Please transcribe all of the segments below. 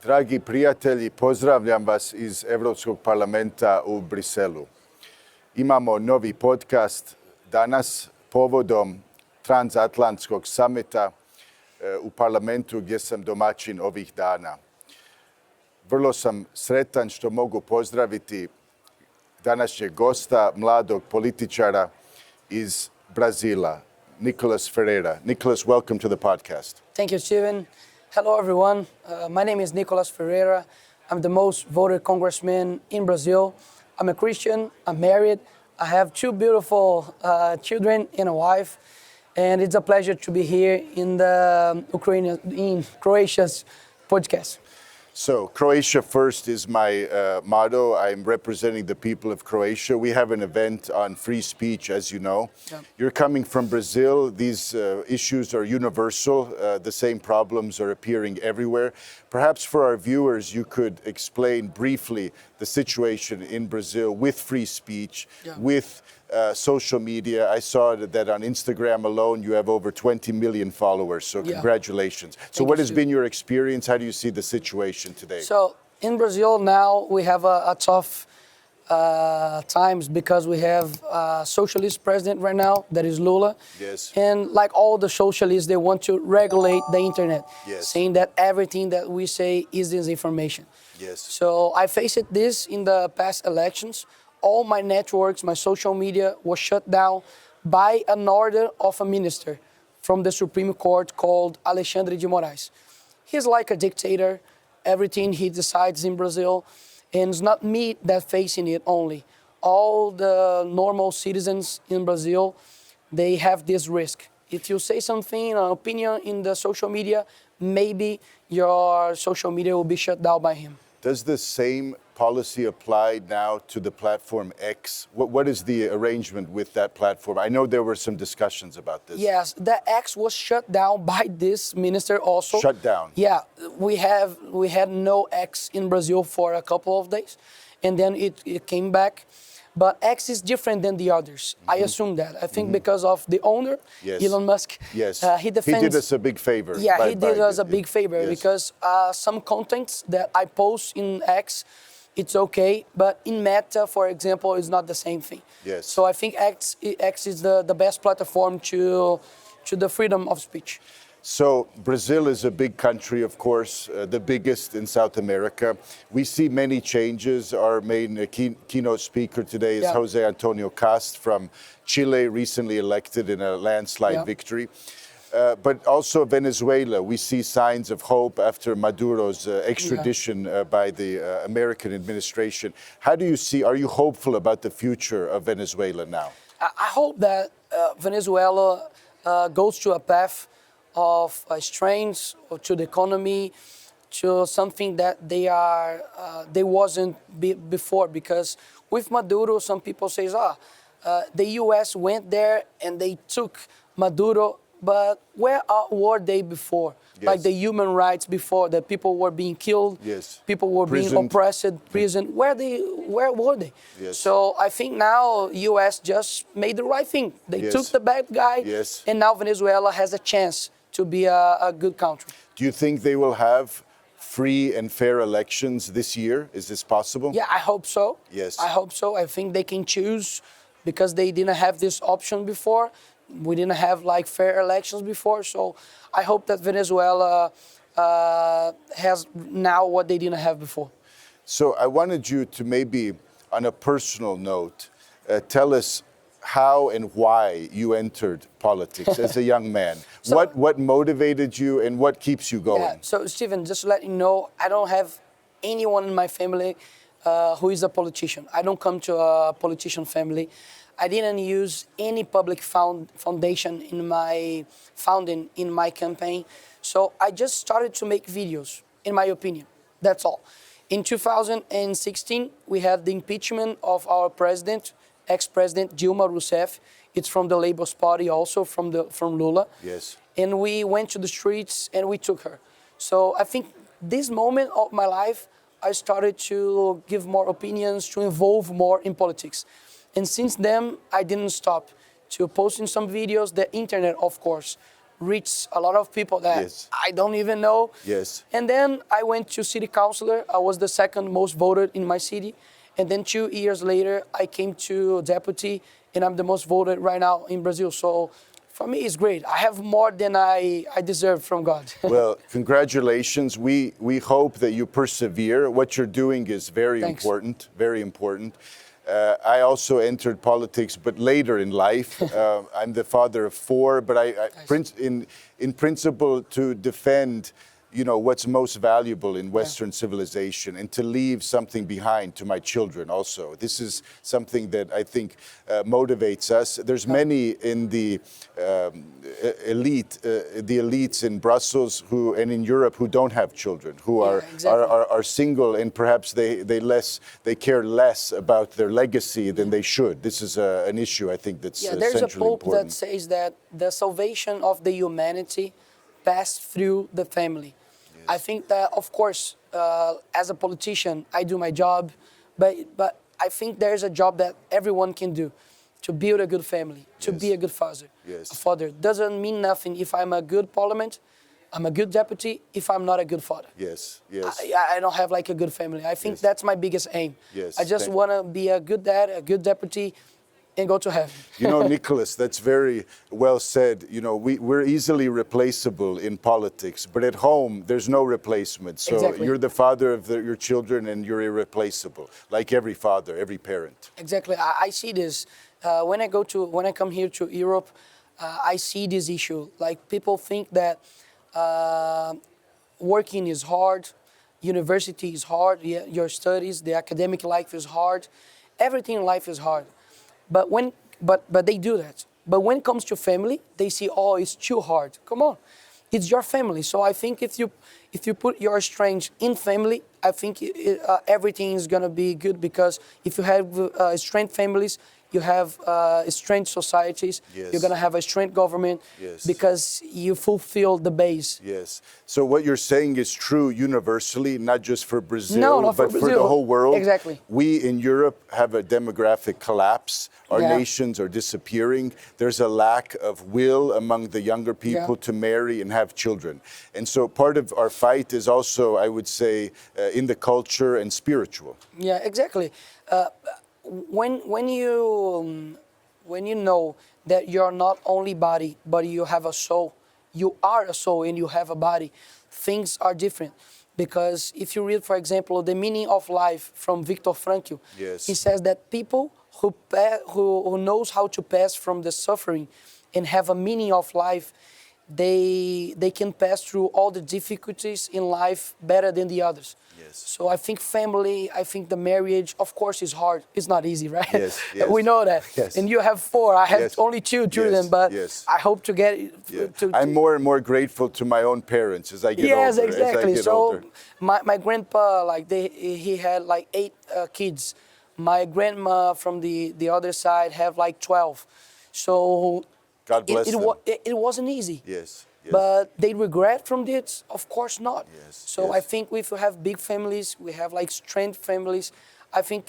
Dragi prijatelji, pozdravljam vas iz Evropskog parlamenta u Briselu. Imamo novi podcast danas povodom Translatlantskog summita u parlamentu gdje sam domaćin ovih dana. Vrlo sam sretan što mogu pozdraviti današnjeg gosta, mladog političara iz Brazila, Nicolas Ferreira. Nicolas, welcome to the podcast. Thank you, Steven. Hello, everyone. My name is Nicolas Ferreira. I'm the most voted congressman in Brazil. I'm a Christian. I'm married. I have two beautiful children and a wife. And it's a pleasure to be here in Croatia's podcast. So, Croatia first is my motto. I'm representing the people of Croatia. We have an event on free speech, as you know. Yeah. You're coming from Brazil. These issues are universal. The same problems are appearing everywhere. Perhaps for our viewers, you could explain briefly the situation in Brazil with free speech, with social media. I saw that on Instagram alone you have over 20 million followers, so congratulations. So what has been your experience? How do you see the situation today? So in Brazil now we have a tough times because we have a socialist president right now, that is Lula. Yes. And like all the socialists, they want to regulate the internet, saying that everything that we say is disinformation. Yes. So I faced this in the past elections. All my networks, my social media was shut down by an order of a minister from the Supreme Court called Alexandre de Moraes. He's like a dictator. Everything he decides in Brazil. And it's not me that facing it only. All the normal citizens in Brazil, they have this risk. If you say something, an opinion in the social media, maybe your social media will be shut down by him. Does the same policy apply now to the platform X? What is the arrangement with that platform? I know there were some discussions about this. Yes, the X was shut down by this minister also. Shut down? Yeah, we had no X in Brazil for a couple of days, and then it came back. But X is different than the others. I assume that. I think because of the owner, Elon Musk. Yes. He defends. He did us a big favor. Yeah, he did us a big favor because some contents that I post in X, it's okay, but in Meta, for example, is not the same thing. Yes. So I think X is the best platform to the freedom of speech. So Brazil is a big country, of course, the biggest in South America. We see many changes. Our main keynote speaker today is Jose Antonio Cast from Chile, recently elected in a landslide victory. But also Venezuela, we see signs of hope after Maduro's extradition by the American administration. How do you see, are you hopeful about the future of Venezuela now? I hope that Venezuela goes to a path of strength to the economy, to something that they wasn't before. Because with Maduro, some people say, the U.S. went there and they took Maduro, but where were they before? Yes. Like the human rights before, that people were being killed, people were being oppressed, prison. Where were they? Yes. So I think now U.S. just made the right thing. They took the bad guy, and now Venezuela has a chance to be a good country. Do you think they will have free and fair elections this year? Is this possible? Yeah, I hope so. Yes. I hope so. I think they can choose because they didn't have this option before. We didn't have like fair elections before. So I hope that Venezuela has now what they didn't have before. So I wanted you to maybe, on a personal note, tell us how and why you entered politics as a young man. So, what motivated you and what keeps you going? Yeah, so Steven, just to let you know, I don't have anyone in my family who is a politician. I don't come to a politician family. I didn't use any public foundation in my founding in my campaign. So I just started to make videos, in my opinion. That's all. In 2016, we had the impeachment of our president, ex-president Dilma Rousseff. It's from the Labour Party also, from Lula. Yes. And we went to the streets and we took her. So I think this moment of my life, I started to give more opinions, to involve more in politics. And since then, I didn't stop to posting some videos. The internet, of course, reach a lot of people that Yes. I don't even know. Yes. And then I went to city councilor. I was the second most voted in my city. And then 2 years later, I came to deputy, and I'm the most voted right now in Brazil. So for me, it's great. I have more than I deserve from God. Well, congratulations. We hope that you persevere. What you're doing is very Thanks. important, very important. I also entered politics, but later in life. I'm the father of 4, but in principle, to defend, what's most valuable in Western civilization and to leave something behind to my children also. This is something that I think motivates us. There's many in the elites in Brussels and in Europe who don't have children, who are single, and perhaps they care less about their legacy than they should. This is an issue, I think, that's there's a essentially pope important. that says that the salvation of the humanity passed through the family. I think that, of course, as a politician, I do my job, but I think there's a job that everyone can do, to build a good family, to be a good father. Yes. A father doesn't mean nothing if I'm a good parliament, I'm a good deputy, if I'm not a good father. Yes, yes. I don't have like a good family. I think that's my biggest aim. Yes, I just want to be a good dad, a good deputy, and go to heaven. Nicholas, that's very well said. We're easily replaceable in politics, but at home, there's no replacement. So Exactly. you're the father of your children, and you're irreplaceable, like every father, every parent. Exactly. I see this. When I come here to Europe, I see this issue. Like, people think that working is hard, university is hard, your studies, the academic life is hard, everything in life is hard. But they do that. But when it comes to family, they see, oh, it's too hard. Come on, it's your family. So I think if you put your strength in family, I think everything is gonna be good, because if you have strength families, you have strength societies. Yes. You're gonna have a strength government. Yes. Because you fulfill the base. Yes. So what you're saying is true universally, not just for Brazil, No, not for but for Brazil. the whole world. Exactly. We in Europe have a demographic collapse. Our nations are disappearing. There's a lack of will among the younger people to marry and have children. And so part of our fight is also, I would say, in the culture and spiritual. Yeah, exactly. When you know that you're not only body, but you have a soul, you are a soul and you have a body, things are different. Because if you read, for example, The Meaning of Life from Viktor Frankl, he says that people who knows how to pass from the suffering and have a meaning of life, they can pass through all the difficulties in life better than the others. Yes. So I think family, I think the marriage, of course, is hard. It's not easy, right? Yes, yes. We know that. Yes. And you have 4. I have only 2 children, but I hope to get I'm more and more grateful to my own parents as I get older. Yes, exactly. As I get so older. my grandpa, like he had like 8 kids. My grandma from the other side have like 12. So God bless them. It wasn't easy. Yes. Yes. But they regret from this? Of course not. Yes, So yes. I think if we have big families, we have like strength families, I think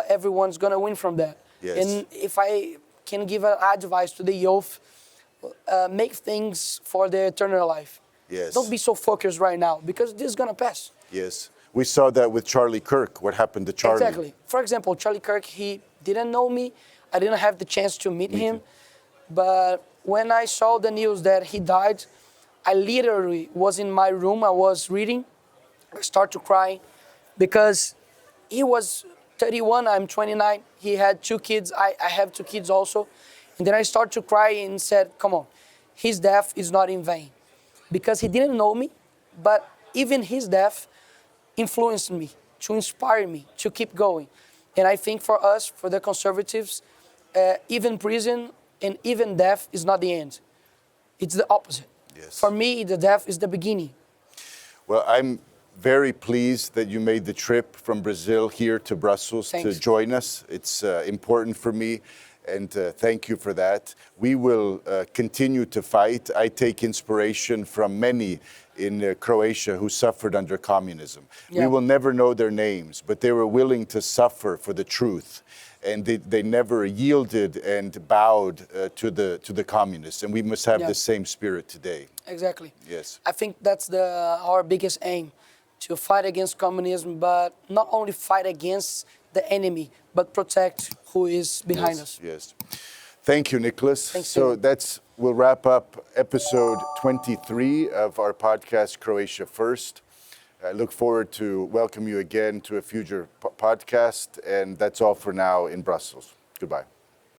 everyone's gonna win from that. Yes. And if I can give an advice to the youth, make things for their eternal life. Yes. Don't be so focused right now, because this is gonna pass. Yes. We saw that with Charlie Kirk, what happened to Charlie. Exactly. For example, Charlie Kirk, he didn't know me. I didn't have the chance to meet him. But when I saw the news that he died, I literally was in my room, I was reading, I started to cry, because he was 31, I'm 29, he had 2 kids, I have 2 kids also. And then I started to cry and said, come on, his death is not in vain. Because he didn't know me, but even his death influenced me, to inspire me, to keep going. And I think for us, for the conservatives, even prison and even death is not the end. It's the opposite. Yes. For me, the death is the beginning. Well, I'm very pleased that you made the trip from Brazil here to Brussels to join us. It's important for me, and thank you for that. We will continue to fight. I take inspiration from many in Croatia who suffered under communism. Yeah. We will never know their names, but they were willing to suffer for the truth. And they never yielded and bowed to the communists. And we must have the same spirit today. Exactly. Yes. I think that's our biggest aim, to fight against communism, but not only fight against the enemy, but protect who is behind us. Yes. Thank you, Nicholas. Thanks, so Steven. we'll wrap up episode 23 of our podcast, Croatia First. I look forward to welcome you again to a future podcast, and that's all for now in Brussels. Goodbye.